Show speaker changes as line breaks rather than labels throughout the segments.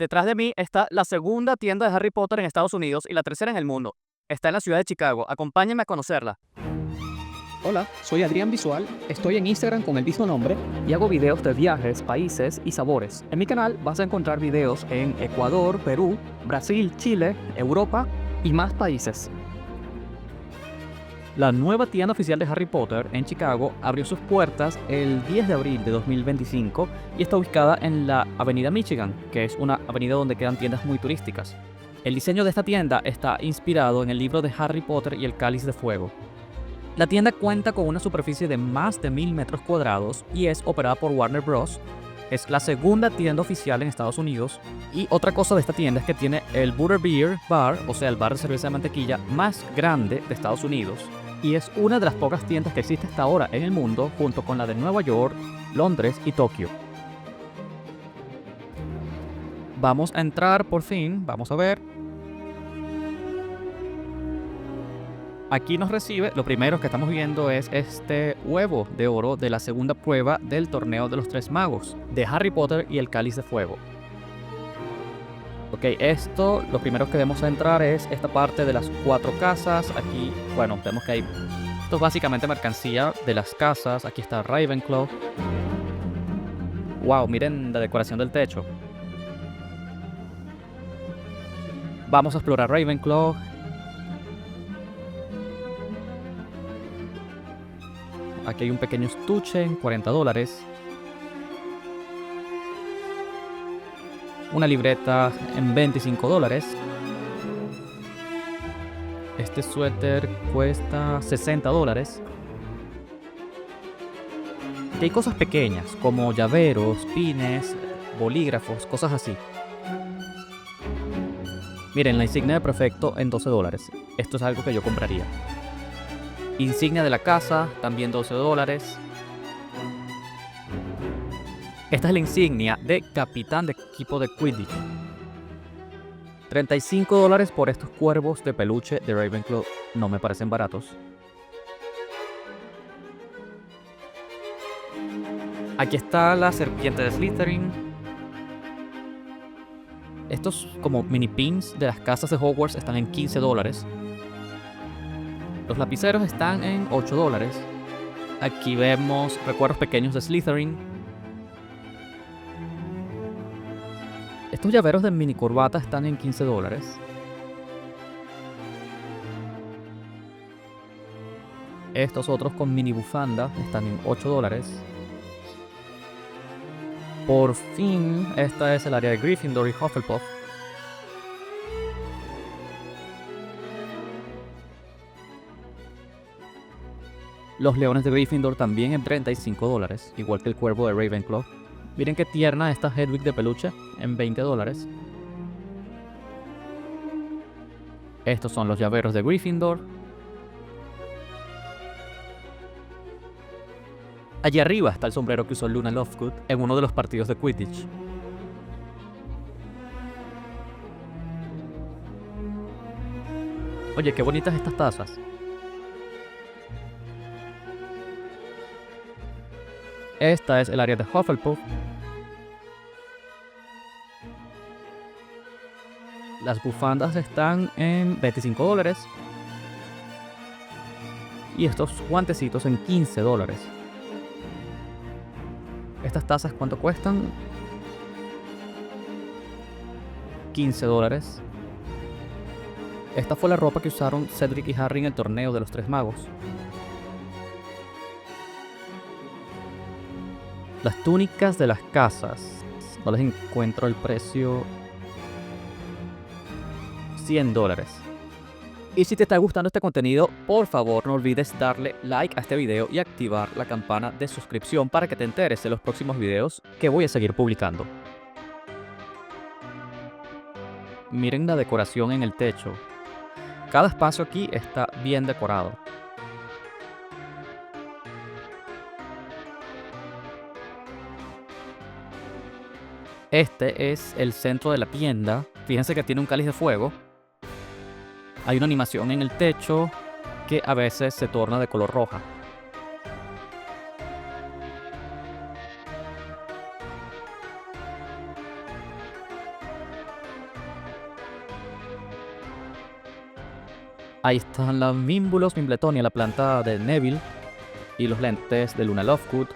Detrás de mí está la segunda tienda de Harry Potter en Estados Unidos y la tercera en el mundo. Está en la ciudad de Chicago. Acompáñenme a conocerla.
Hola, soy Adrián Visual, estoy en Instagram con el mismo nombre
Y hago videos de viajes, países y sabores. En mi canal vas a encontrar videos en Ecuador, Perú, Brasil, Chile, Europa y más países. La nueva tienda oficial de Harry Potter en Chicago abrió sus puertas el 10 de abril de 2025 y está ubicada en la Avenida Michigan, que es una avenida donde quedan tiendas muy turísticas. El diseño de esta tienda está inspirado en el libro de Harry Potter y el Cáliz de Fuego. La tienda cuenta con una superficie de más de 1000 metros cuadrados y es operada por Warner Bros. Es la segunda tienda oficial en Estados Unidos. Y otra cosa de esta tienda es que tiene el Butterbeer Bar, o sea, el bar de cerveza de mantequilla más grande de Estados Unidos. Y es una de las pocas tiendas que existe hasta ahora en el mundo, junto con la de Nueva York, Londres y Tokio. Vamos a entrar por fin, vamos a ver. Aquí nos recibe, lo primero que estamos viendo es este huevo de oro de la segunda prueba del torneo de los tres magos, de Harry Potter y el Cáliz de Fuego. Ok, lo primero que debemos entrar es esta parte de las 4 casas. Aquí, bueno, vemos que hay, esto es básicamente mercancía de las casas. Aquí está Ravenclaw. Wow, miren la decoración del techo. Vamos a explorar Ravenclaw. Aquí hay un pequeño estuche en $40. Una libreta en $25. Este suéter cuesta $60. Y hay cosas pequeñas como llaveros, pines, bolígrafos, cosas así. Miren, la insignia de prefecto en $12. Esto es algo que yo compraría. Insignia de la casa, también $12. Esta es la insignia de capitán de equipo de Quidditch. $35 por estos cuervos de peluche de Ravenclaw. No me parecen baratos. Aquí está la serpiente de Slytherin. Estos como mini pins de las casas de Hogwarts están en $15. Los lapiceros están en $8. Aquí vemos recuerdos pequeños de Slytherin. Estos llaveros de mini corbata están en $15. Estos otros con mini bufanda están en $8. Por fin, esta es el área de Gryffindor y Hufflepuff. Los leones de Gryffindor también en $35, igual que el cuervo de Ravenclaw. Miren qué tierna esta Hedwig de peluche, en $20. Estos son los llaveros de Gryffindor. Allí arriba está el sombrero que usó Luna Lovegood en uno de los partidos de Quidditch. Oye, qué bonitas estas tazas. Esta es el área de Hufflepuff. Las bufandas están en $25. Y estos guantecitos en $15. Estas tazas, ¿cuánto cuestan? $15. Esta fue la ropa que usaron Cedric y Harry en el torneo de los tres magos. Las túnicas de las casas. No les encuentro el precio. $100. Y si te está gustando este contenido, por favor no olvides darle like a este video y activar la campana de suscripción para que te enteres de los próximos videos que voy a seguir publicando. Miren la decoración en el techo. Cada espacio aquí está bien decorado. Este es el centro de la tienda. Fíjense que tiene un cáliz de fuego. Hay una animación en el techo que a veces se torna de color roja. Ahí están los Mimbulus Mimbletonia, la planta de Neville, y los lentes de Luna Lovegood.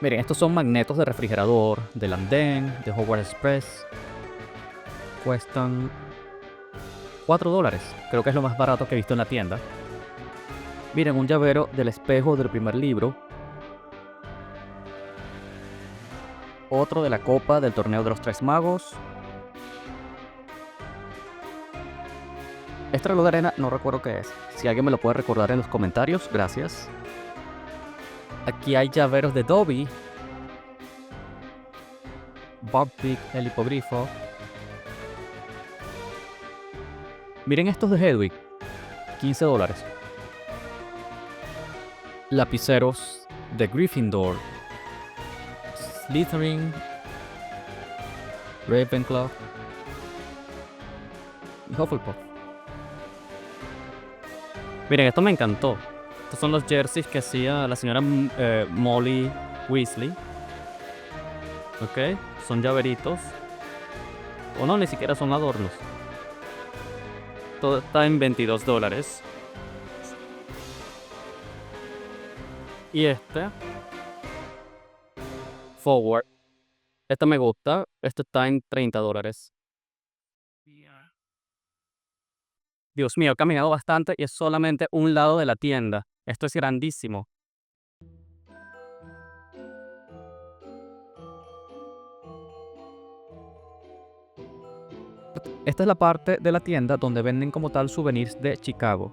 Miren, estos son magnetos de refrigerador, del andén, de Hogwarts Express. Cuestan $4. Creo que es lo más barato que he visto en la tienda. Miren, un llavero del espejo del primer libro. Otro de la copa del torneo de los Tres Magos. Este reloj de arena no recuerdo qué es. Si alguien me lo puede recordar en los comentarios, gracias. Aquí hay llaveros de Dobby. Buckbeak, el hipogrifo. Miren estos de Hedwig. $15. Lapiceros de Gryffindor. Slytherin. Ravenclaw. Y Hufflepuff. Miren, esto me encantó. Estos son los jerseys que hacía la señora Molly Weasley. Ok, son llaveritos. O no, ni siquiera son adornos. Todo está en $22. Y este. Forward. Este me gusta. Este está en $30. Dios mío, he caminado bastante y es solamente un lado de la tienda. Esto es grandísimo. Esta es la parte de la tienda donde venden como tal souvenirs de Chicago.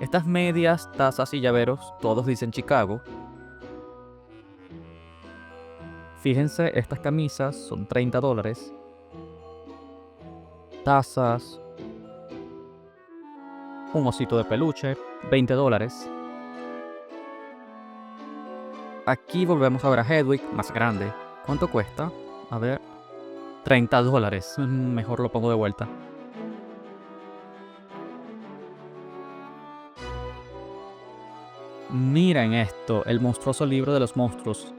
Estas medias, tazas y llaveros, todos dicen Chicago. Fíjense, estas camisas son $30. Tazas. Un osito de peluche, $20. Aquí volvemos a ver a Hedwig, más grande. ¿Cuánto cuesta? A ver. $30. Mejor lo pongo de vuelta. Miren esto, el monstruoso libro de los monstruos.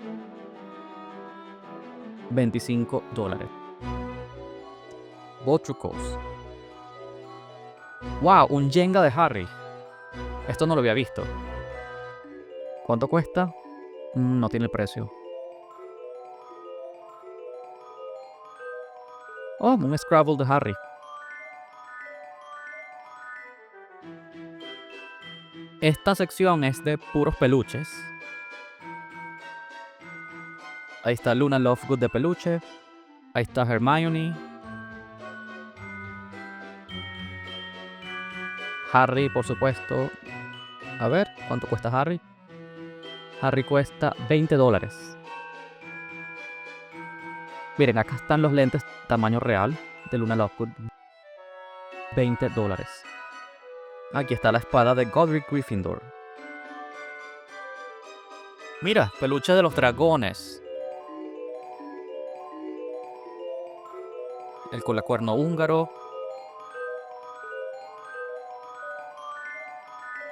$25. Botrukos. Wow, un Jenga de Harry. Esto no lo había visto. ¿Cuánto cuesta? No tiene el precio. Oh, un Scrabble de Harry. Esta sección es de puros peluches. Ahí está Luna Lovegood de peluche. Ahí está Hermione. Harry, por supuesto. A ver, ¿cuánto cuesta Harry? Harry cuesta $20. Miren, acá están los lentes tamaño real de Luna Lovegood. $20. Aquí está la espada de Godric Gryffindor. Mira, peluche de los dragones. El colacuerno húngaro.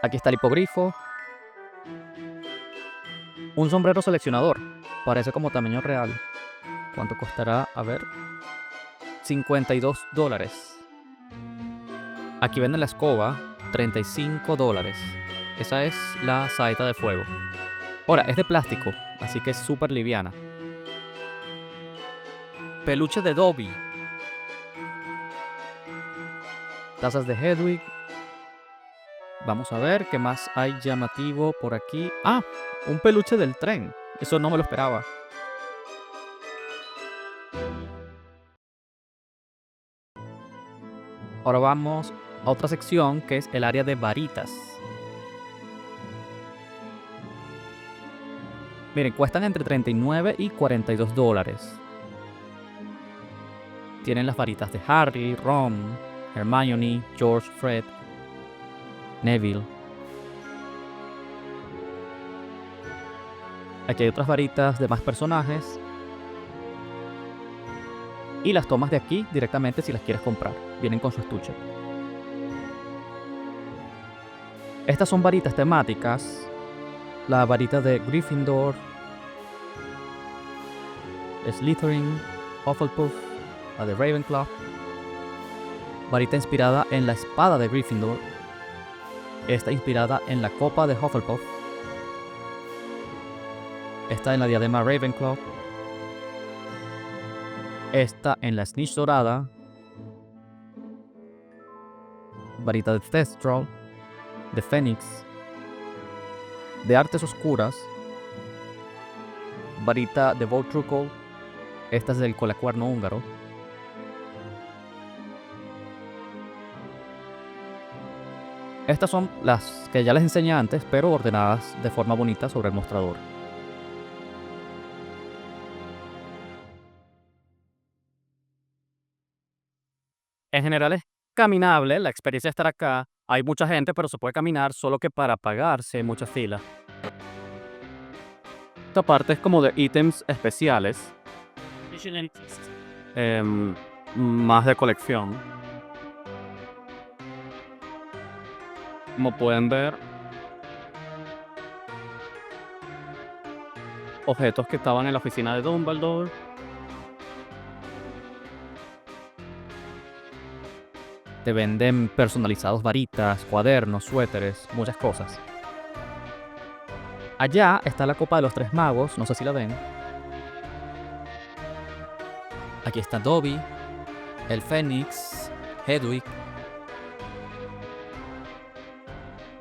Aquí está el hipogrifo. Un sombrero seleccionador. Parece como tamaño real. ¿Cuánto costará? A ver. $52. Aquí venden la escoba. $35. Esa es la saeta de fuego. Ahora, es de plástico, así que es súper liviana. Peluche de Dobby. Tazas de Hedwig. Vamos a ver qué más hay llamativo por aquí. ¡Ah! Un peluche del tren. Eso no me lo esperaba. Ahora vamos a otra sección que es el área de varitas. Miren, cuestan entre $39 y $42. Tienen las varitas de Harry, Ron, Hermione, George, Fred, Neville. Aquí hay otras varitas de más personajes. Y las tomas de aquí directamente si las quieres comprar. Vienen con su estuche. Estas son varitas temáticas. La varita de Gryffindor, Slytherin, Hufflepuff, la de Ravenclaw. Varita inspirada en la espada de Gryffindor. Esta inspirada en la copa de Hufflepuff. Esta en la diadema Ravenclaw. Esta en la snitch dorada. Varita de Thestral, de Fénix, de artes oscuras. Varita de Voltruckle. Esta es del colacuerno húngaro. Estas son las que ya les enseñé antes, pero ordenadas de forma bonita sobre el mostrador. En general es caminable, la experiencia de estar acá. Hay mucha gente, pero se puede caminar, solo que para pagarse hay muchas filas. Esta parte es como de ítems especiales. Más de colección. Como pueden ver, objetos que estaban en la oficina de Dumbledore. Te venden personalizados varitas, cuadernos, suéteres, muchas cosas. Allá está la copa de los tres magos, no sé si la ven. Aquí está Dobby, el Fénix, Hedwig.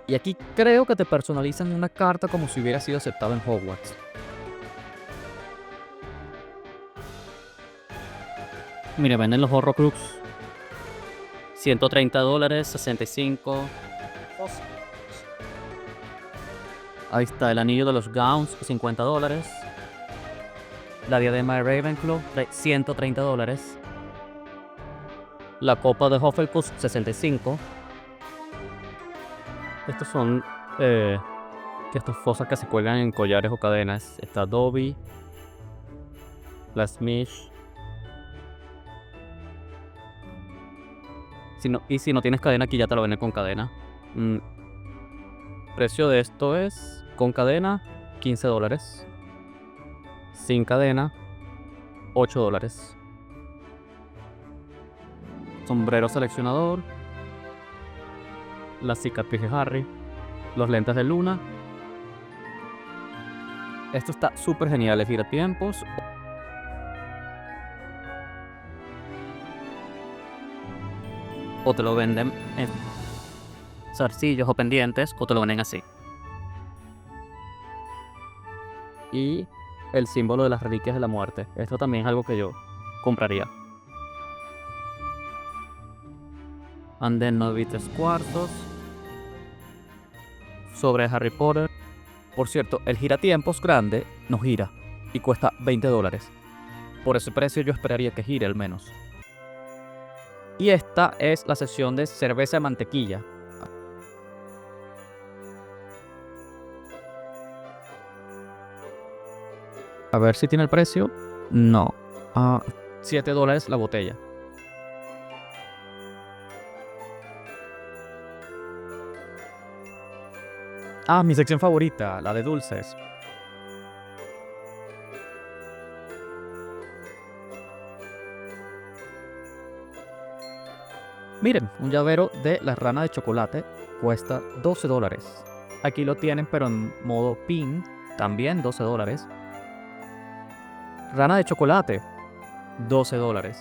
Y aquí creo que te personalizan una carta como si hubiera sido aceptado en Hogwarts. Mire, venden los Horrocrux. $130, 65. Ahí está el anillo de los Gauns, $50. La diadema de Ravenclaw, $130. La copa de Hufflepuff, 65. Estos son estas cosas que se cuelgan en collares o cadenas. Está Dobby, la Smish. Si no tienes cadena, aquí ya te lo venden con cadena. Precio de esto es, con cadena, $15. Sin cadena, $8. Sombrero seleccionador. La cicatriz de Harry. Los lentes de Luna. Esto está súper genial, es giratiempos. O te lo venden en zarcillos o pendientes, o te lo venden así. Y el símbolo de las reliquias de la muerte. Esto también es algo que yo compraría. Anden novites cuartos. Sobre Harry Potter. Por cierto, el giratiempos grande no gira y cuesta $20. Por ese precio yo esperaría que gire al menos. Y esta es la sección de cerveza de mantequilla. A ver si tiene el precio. No. $7 la botella. Mi sección favorita, la de dulces. Miren, un llavero de la rana de chocolate cuesta $12. Aquí lo tienen, pero en modo pin, también $12. Rana de chocolate, $12.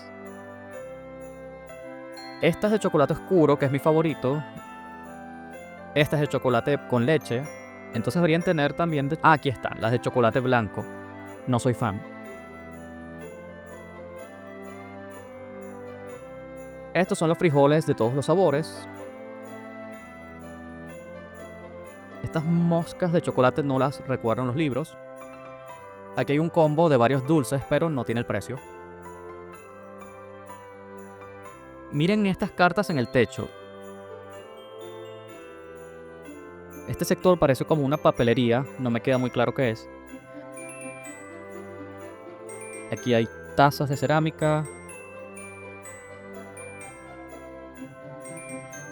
Esta es de chocolate oscuro, que es mi favorito. Esta es de chocolate con leche. Entonces deberían tener también aquí están, las de chocolate blanco. No soy fan. Estos son los frijoles de todos los sabores. Estas moscas de chocolate no las recuerdo en los libros. Aquí hay un combo de varios dulces, pero no tiene el precio. Miren estas cartas en el techo. Este sector parece como una papelería, no me queda muy claro qué es. Aquí hay tazas de cerámica.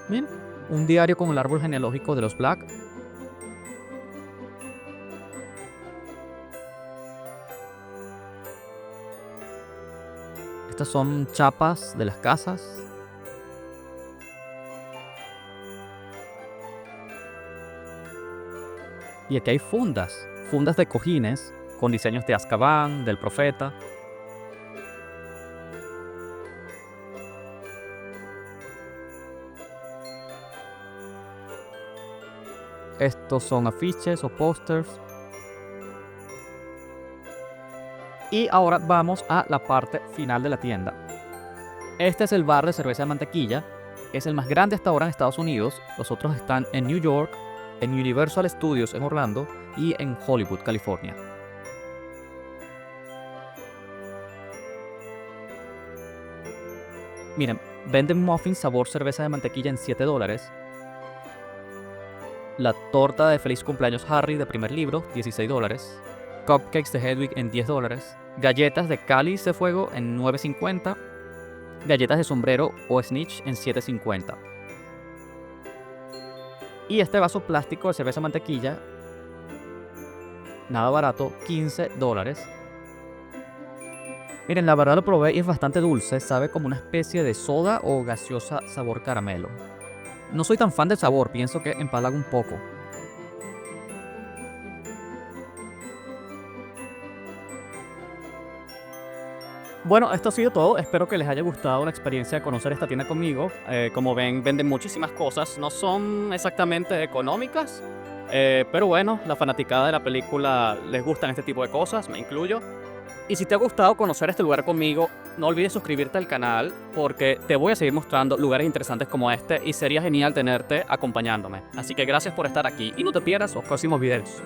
Bien, un diario con el árbol genealógico de los Black. Estas son chapas de las casas. Y aquí hay fundas de cojines con diseños de Azkaban, del Profeta. Estos son afiches o pósters. Y ahora vamos a la parte final de la tienda. Este es el bar de cerveza de mantequilla. Es el más grande hasta ahora en Estados Unidos. Los otros están en New York, en Universal Studios en Orlando y en Hollywood, California. Miren, venden muffins sabor cerveza de mantequilla en $7. La torta de feliz cumpleaños Harry de primer libro, $16. Cupcakes de Hedwig en $10. Galletas de cáliz de fuego en $9.50. Galletas de sombrero o snitch en $7.50. Y este vaso plástico de cerveza mantequilla, nada barato, $15. Miren, la verdad lo probé y es bastante dulce, sabe como una especie de soda o gaseosa sabor caramelo. No soy tan fan del sabor, pienso que empalaga un poco. Bueno, esto ha sido todo. Espero que les haya gustado la experiencia de conocer esta tienda conmigo. Como ven, venden muchísimas cosas. No son exactamente económicas, pero bueno, la fanaticada de la película les gustan este tipo de cosas, me incluyo. Y si te ha gustado conocer este lugar conmigo, no olvides suscribirte al canal porque te voy a seguir mostrando lugares interesantes como este y sería genial tenerte acompañándome. Así que gracias por estar aquí y no te pierdas los próximos videos.